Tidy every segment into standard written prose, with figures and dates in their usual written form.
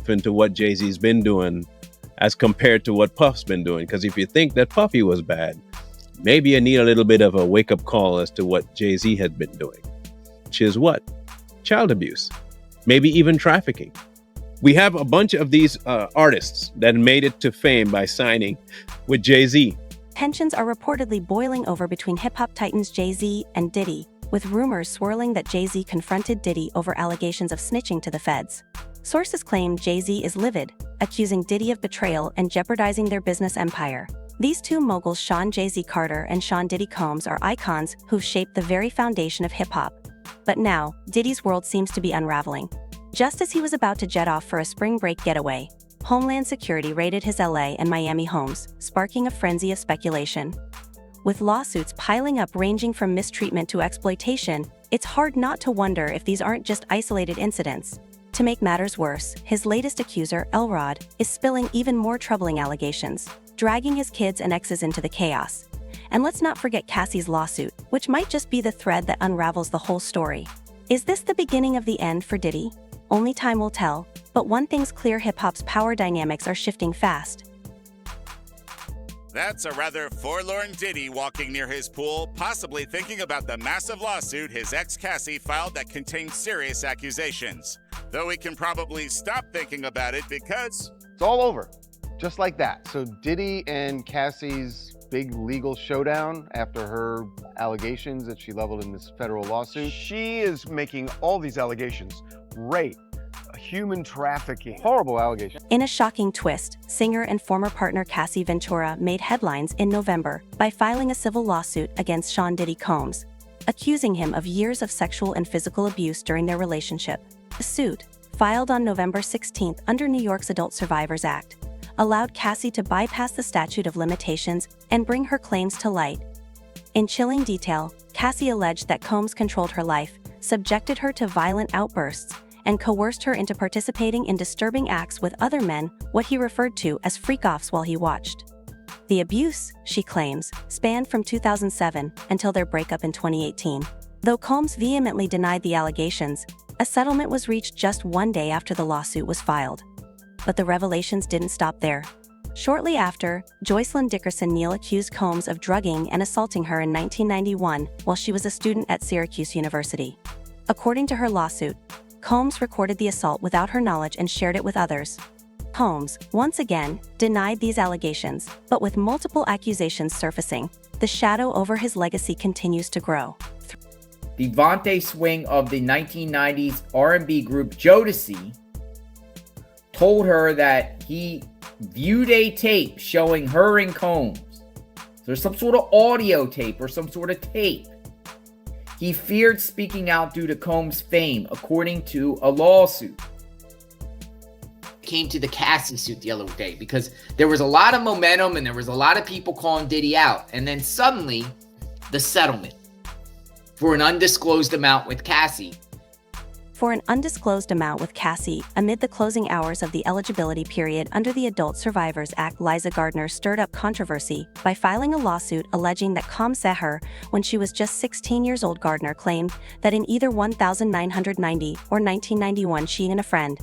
yourself into what Jay-Z's been doing as compared to what Puff's been doing. Because if you think that Puffy was bad, maybe you need a little bit of a wake-up call as to what Jay-Z had been doing, which is what? Child abuse, maybe even trafficking. We have a bunch of these artists that made it to fame by signing with Jay-Z. Tensions are reportedly boiling over between hip-hop titans Jay Z and Diddy, with rumors swirling that Jay Z confronted Diddy over allegations of snitching to the feds. Sources claim Jay Z is livid, accusing Diddy of betrayal and jeopardizing their business empire. These two moguls, Sean Jay-Z Carter and Sean Diddy Combs, are icons who've shaped the very foundation of hip-hop. But now, Diddy's world seems to be unraveling. Just as he was about to jet off for a spring break getaway, Homeland Security raided his LA and Miami homes, sparking a frenzy of speculation. With lawsuits piling up ranging from mistreatment to exploitation, it's hard not to wonder if these aren't just isolated incidents. To make matters worse, his latest accuser, Elrod, is spilling even more troubling allegations, dragging his kids and exes into the chaos. And let's not forget Cassie's lawsuit, which might just be the thread that unravels the whole story. Is this the beginning of the end for Diddy? Only time will tell, but one thing's clear: hip-hop's power dynamics are shifting fast. That's a rather forlorn Diddy walking near his pool, possibly thinking about the massive lawsuit his ex Cassie filed that contained serious accusations. Though he can probably stop thinking about it because it's all over, just like that. So Diddy and Cassie's big legal showdown after her allegations that she leveled in this federal lawsuit. She is making all these allegations: rape, human trafficking. Horrible allegations. In a shocking twist, singer and former partner Cassie Ventura made headlines in November by filing a civil lawsuit against Sean Diddy Combs, accusing him of years of sexual and physical abuse during their relationship. The suit, filed on November 16th under New York's Adult Survivors Act, allowed Cassie to bypass the statute of limitations and bring her claims to light. In chilling detail, Cassie alleged that Combs controlled her life, subjected her to violent outbursts, and coerced her into participating in disturbing acts with other men, what he referred to as freak-offs, while he watched. The abuse, she claims, spanned from 2007 until their breakup in 2018. Though Combs vehemently denied the allegations, a settlement was reached just one day after the lawsuit was filed. But the revelations didn't stop there. Shortly after, Joycelyn Dickerson Neal accused Combs of drugging and assaulting her in 1991 while she was a student at Syracuse University. According to her lawsuit, Combs recorded the assault without her knowledge and shared it with others. Combs, once again, denied these allegations, but with multiple accusations surfacing, the shadow over his legacy continues to grow. The Vontae Swing of the 1990s R&B group Jodeci told her that he viewed a tape showing her and Combs. There's some sort of audio tape or some sort of tape. He feared speaking out due to Combs' fame, according to a lawsuit. Came to the Cassie suit the other day because there was a lot of momentum and there was a lot of people calling Diddy out. And then suddenly, the settlement for an undisclosed amount with Cassie. For an undisclosed amount with Cassie, amid the closing hours of the eligibility period under the Adult Survivors Act, Liza Gardner stirred up controversy by filing a lawsuit alleging that Combs saw her when she was just 16 years old. Gardner claimed that in either 1990 or 1991 she and a friend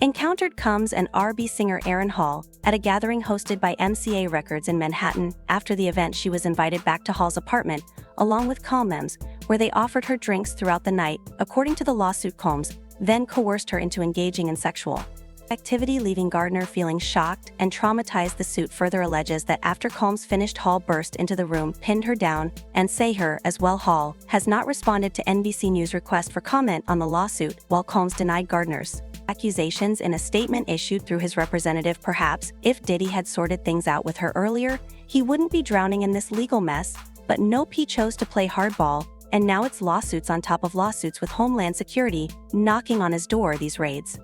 encountered Combs and R&B singer Aaron Hall at a gathering hosted by MCA Records in Manhattan. After the event, she was invited back to Hall's apartment, along with Combs, where they offered her drinks throughout the night. According to the lawsuit, Combs then coerced her into engaging in sexual activity, leaving Gardner feeling shocked and traumatized. The suit further alleges that after Combs finished, Hall burst into the room, pinned her down, and saved her as well. Hall has not responded to NBC News' request for comment on the lawsuit, while Combs denied Gardner's accusations in a statement issued through his representative. Perhaps, if Diddy had sorted things out with her earlier, he wouldn't be drowning in this legal mess, but nope, he chose to play hardball, and now it's lawsuits on top of lawsuits with Homeland Security knocking on his door. These raids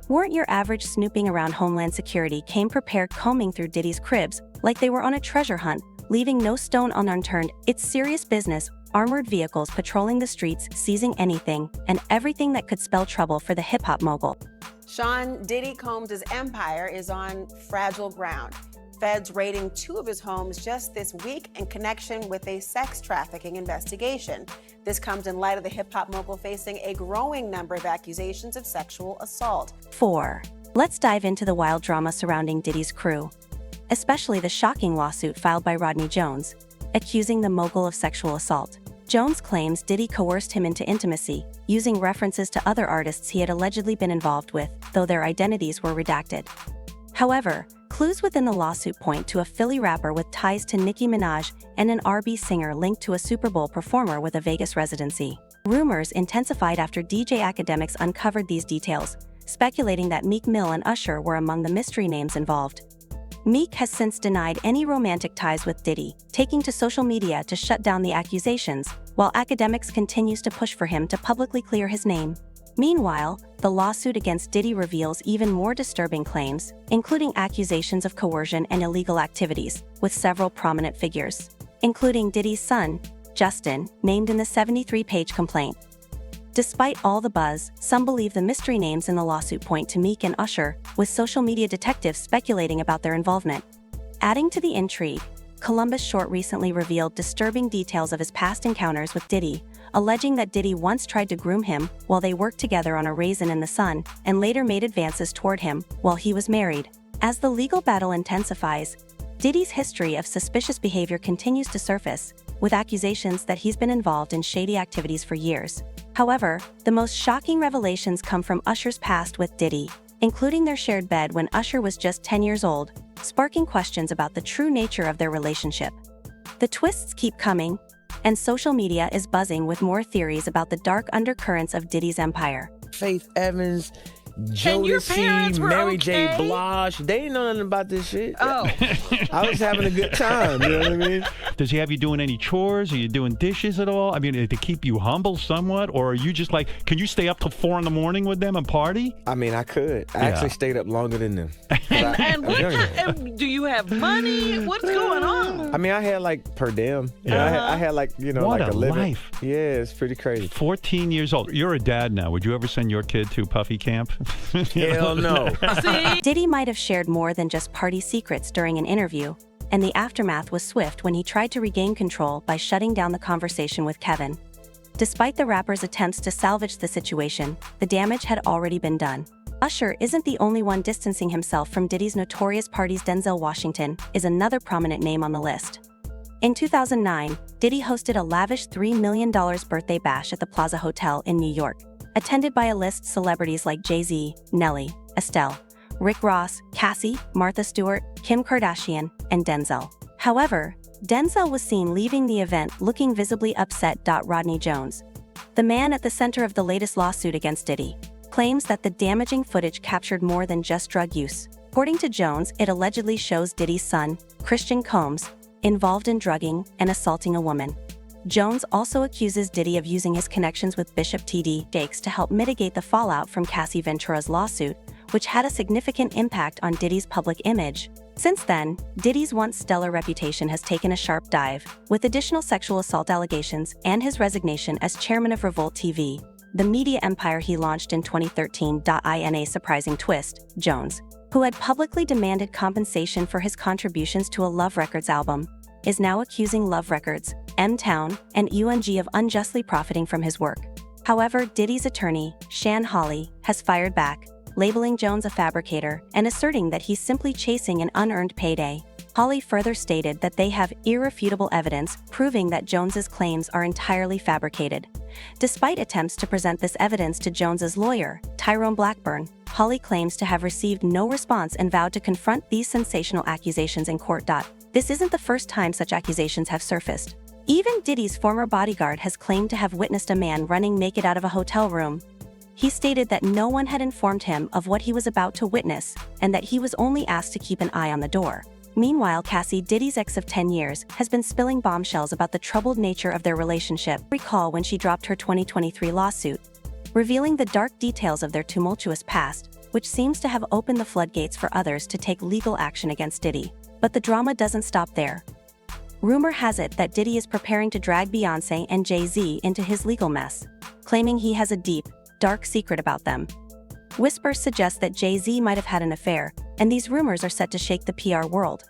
weren't your average snooping around. Homeland Security came prepared, combing through Diddy's cribs like they were on a treasure hunt, leaving no stone unturned. It's serious business. Armored vehicles patrolling the streets, seizing anything and everything that could spell trouble for the hip-hop mogul. Sean Diddy Combs' empire is on fragile ground. Feds raiding 2 of his homes just this week in connection with a sex trafficking investigation. This comes in light of the hip-hop mogul facing a growing number of accusations of sexual assault. 4. Let's dive into the wild drama surrounding Diddy's crew, especially the shocking lawsuit filed by Rodney Jones, accusing the mogul of sexual assault. Jones claims Diddy coerced him into intimacy, using references to other artists he had allegedly been involved with, though their identities were redacted. However, clues within the lawsuit point to a Philly rapper with ties to Nicki Minaj and an R&B singer linked to a Super Bowl performer with a Vegas residency. Rumors intensified after DJ Academics uncovered these details, speculating that Meek Mill and Usher were among the mystery names involved. Meek has since denied any romantic ties with Diddy, taking to social media to shut down the accusations, while Academics continues to push for him to publicly clear his name. Meanwhile, the lawsuit against Diddy reveals even more disturbing claims, including accusations of coercion and illegal activities, with several prominent figures, including Diddy's son, Justin, named in the 73-page complaint. Despite all the buzz, some believe the mystery names in the lawsuit point to Meek and Usher, with social media detectives speculating about their involvement. Adding to the intrigue, Columbus Short recently revealed disturbing details of his past encounters with Diddy, alleging that Diddy once tried to groom him while they worked together on A Raisin in the Sun, and later made advances toward him while he was married. As the legal battle intensifies, Diddy's history of suspicious behavior continues to surface, with accusations that he's been involved in shady activities for years. However, the most shocking revelations come from Usher's past with Diddy, including their shared bed when Usher was just 10 years old, sparking questions about the true nature of their relationship. The twists keep coming, and social media is buzzing with more theories about the dark undercurrents of Diddy's empire. Faith Evans, And your parents Jodeci, were Mary J. okay? Blige, they didn't know nothing about this shit. Oh. I was having a good time, you know what I mean? Does he have you doing any chores? Are you doing dishes at all? I mean, to keep you humble somewhat? Or are you just like, can you stay up till 4 a.m. with them and party? I mean, I could. I Yeah. actually stayed up longer than them. And do you have money? What's going on? I mean, I had like per diem. Yeah. I had like, you know, What like a a living. life. Yeah, it's pretty crazy. 14 years old. You're a dad now. Would you ever send your kid to Puffy camp? Hell no. See? Diddy might have shared more than just party secrets during an interview, and the aftermath was swift when he tried to regain control by shutting down the conversation with Kevin. Despite the rapper's attempts to salvage the situation, the damage had already been done. Usher isn't the only one distancing himself from Diddy's notorious parties. Denzel Washington is another prominent name on the list. In 2009, Diddy hosted a lavish $3 million birthday bash at the Plaza Hotel in New York, attended by A-list celebrities like Jay-Z, Nelly, Estelle, Rick Ross, Cassie, Martha Stewart, Kim Kardashian, and Denzel. However, Denzel was seen leaving the event looking visibly upset. Rodney Jones, the man at the center of the latest lawsuit against Diddy, claims that the damaging footage captured more than just drug use. According to Jones, it allegedly shows Diddy's son, Christian Combs, involved in drugging and assaulting a woman. Jones also accuses Diddy of using his connections with Bishop T.D. Jakes to help mitigate the fallout from Cassie Ventura's lawsuit, which had a significant impact on Diddy's public image. Since then, Diddy's once stellar reputation has taken a sharp dive, with additional sexual assault allegations and his resignation as chairman of Revolt TV, the media empire he launched in 2013. In a surprising twist, Jones, who had publicly demanded compensation for his contributions to a Love Records album, is now accusing Love Records, M-Town, and UNG of unjustly profiting from his work. However, Diddy's attorney, Shan Hawley, has fired back, labeling Jones a fabricator and asserting that he's simply chasing an unearned payday. Hawley further stated that they have irrefutable evidence proving that Jones's claims are entirely fabricated. Despite attempts to present this evidence to Jones's lawyer, Tyrone Blackburn, Hawley claims to have received no response and vowed to confront these sensational accusations in court. This isn't the first time such accusations have surfaced. Even Diddy's former bodyguard has claimed to have witnessed a man running naked out of a hotel room. He stated that no one had informed him of what he was about to witness, and that he was only asked to keep an eye on the door. Meanwhile, Cassie, Diddy's ex of 10 years, has been spilling bombshells about the troubled nature of their relationship. Recall when she dropped her 2023 lawsuit, revealing the dark details of their tumultuous past, which seems to have opened the floodgates for others to take legal action against Diddy. But the drama doesn't stop there. Rumor has it that Diddy is preparing to drag Beyoncé and Jay-Z into his legal mess, claiming he has a deep, dark secret about them. Whispers suggest that Jay-Z might have had an affair, and these rumors are set to shake the PR world.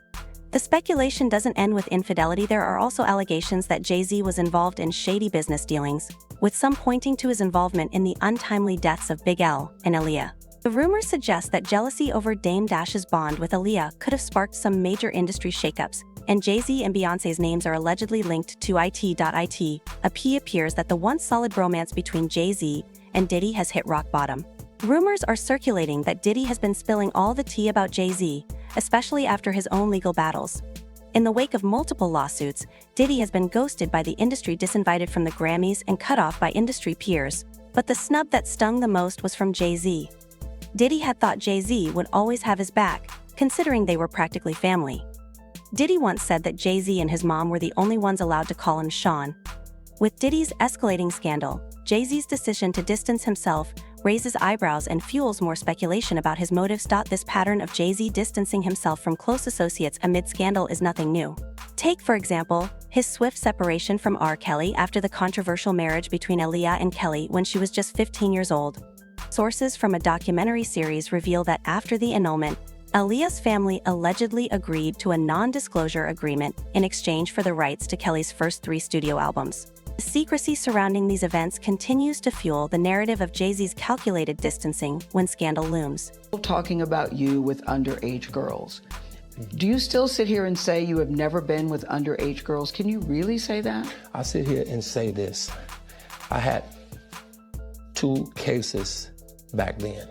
The speculation doesn't end with infidelity. There are also allegations that Jay-Z was involved in shady business dealings, with some pointing to his involvement in the untimely deaths of Big L and Aaliyah. The rumors suggest that jealousy over Dame Dash's bond with Aaliyah could have sparked some major industry shakeups, and Jay-Z and Beyoncé's names are allegedly linked to it. Appears that the once solid romance between Jay-Z and Diddy has hit rock bottom. Rumors are circulating that Diddy has been spilling all the tea about Jay-Z, especially after his own legal battles. In the wake of multiple lawsuits, Diddy has been ghosted by the industry, disinvited from the Grammys, and cut off by industry peers. But the snub that stung the most was from Jay-Z. Diddy had thought Jay-Z would always have his back, considering they were practically family. Diddy once said that Jay-Z and his mom were the only ones allowed to call him Sean. With Diddy's escalating scandal, Jay-Z's decision to distance himself raises eyebrows and fuels more speculation about his motives. This pattern of Jay-Z distancing himself from close associates amid scandal is nothing new. Take, for example, his swift separation from R. Kelly after the controversial marriage between Aaliyah and Kelly when she was just 15 years old. Sources from a documentary series reveal that after the annulment, Aaliyah's family allegedly agreed to a non-disclosure agreement in exchange for the rights to Kelly's first 3 studio albums. The secrecy surrounding these events continues to fuel the narrative of Jay-Z's calculated distancing when scandal looms. Talking about you with underage girls. Do you still sit here and say you have never been with underage girls? Can you really say that? I sit here and say this. I had 2 cases back then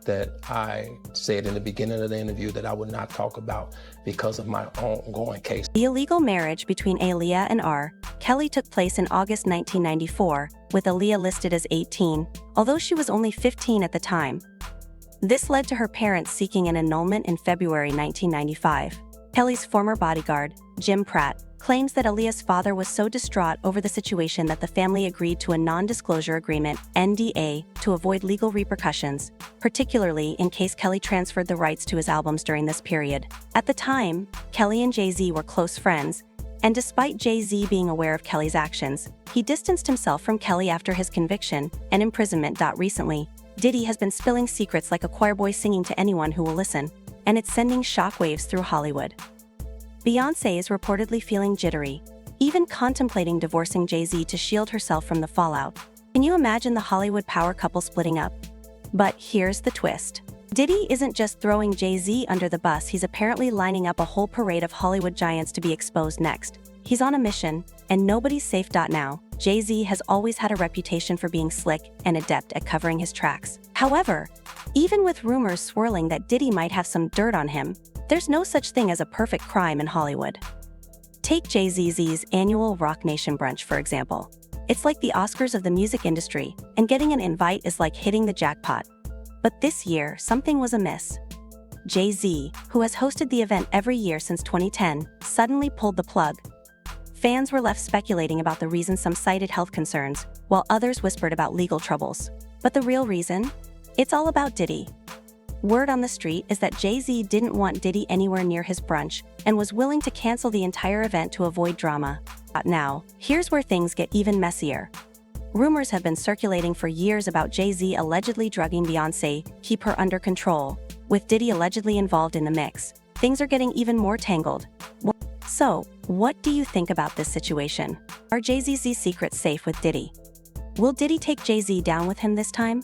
that I said in the beginning of the interview that I would not talk about because of my ongoing case. The illegal marriage between Aaliyah and R. Kelly took place in August 1994, with Aaliyah listed as 18, although she was only 15 at the time. This led to her parents seeking an annulment in February 1995. Kelly's former bodyguard, Jim Pratt, claims that Aaliyah's father was so distraught over the situation that the family agreed to a non-disclosure agreement, NDA, to avoid legal repercussions, particularly in case Kelly transferred the rights to his albums during this period. At the time, Kelly and Jay-Z were close friends, and despite Jay-Z being aware of Kelly's actions, he distanced himself from Kelly after his conviction and imprisonment. Recently, Diddy has been spilling secrets like a choir boy singing to anyone who will listen, and it's sending shockwaves through Hollywood. Beyoncé is reportedly feeling jittery, even contemplating divorcing Jay-Z to shield herself from the fallout. Can you imagine the Hollywood power couple splitting up? But here's the twist. Diddy isn't just throwing Jay-Z under the bus, he's apparently lining up a whole parade of Hollywood giants to be exposed next. He's on a mission, and nobody's safe. Now, Jay-Z has always had a reputation for being slick and adept at covering his tracks. However, even with rumors swirling that Diddy might have some dirt on him, there's no such thing as a perfect crime in Hollywood. Take Jay-Z's annual Rock Nation brunch, for example. It's like the Oscars of the music industry, and getting an invite is like hitting the jackpot. But this year, something was amiss. Jay-Z, who has hosted the event every year since 2010, suddenly pulled the plug. Fans were left speculating about the reason. Some cited health concerns, while others whispered about legal troubles. But the real reason? It's all about Diddy. Word on the street is that Jay-Z didn't want Diddy anywhere near his brunch and was willing to cancel the entire event to avoid drama. Now, here's where things get even messier. Rumors have been circulating for years about Jay-Z allegedly drugging Beyoncé, keep her under control. With Diddy allegedly involved in the mix, things are getting even more tangled. So, what do you think about this situation? Are Jay-Z's secrets safe with Diddy? Will Diddy take Jay-Z down with him this time?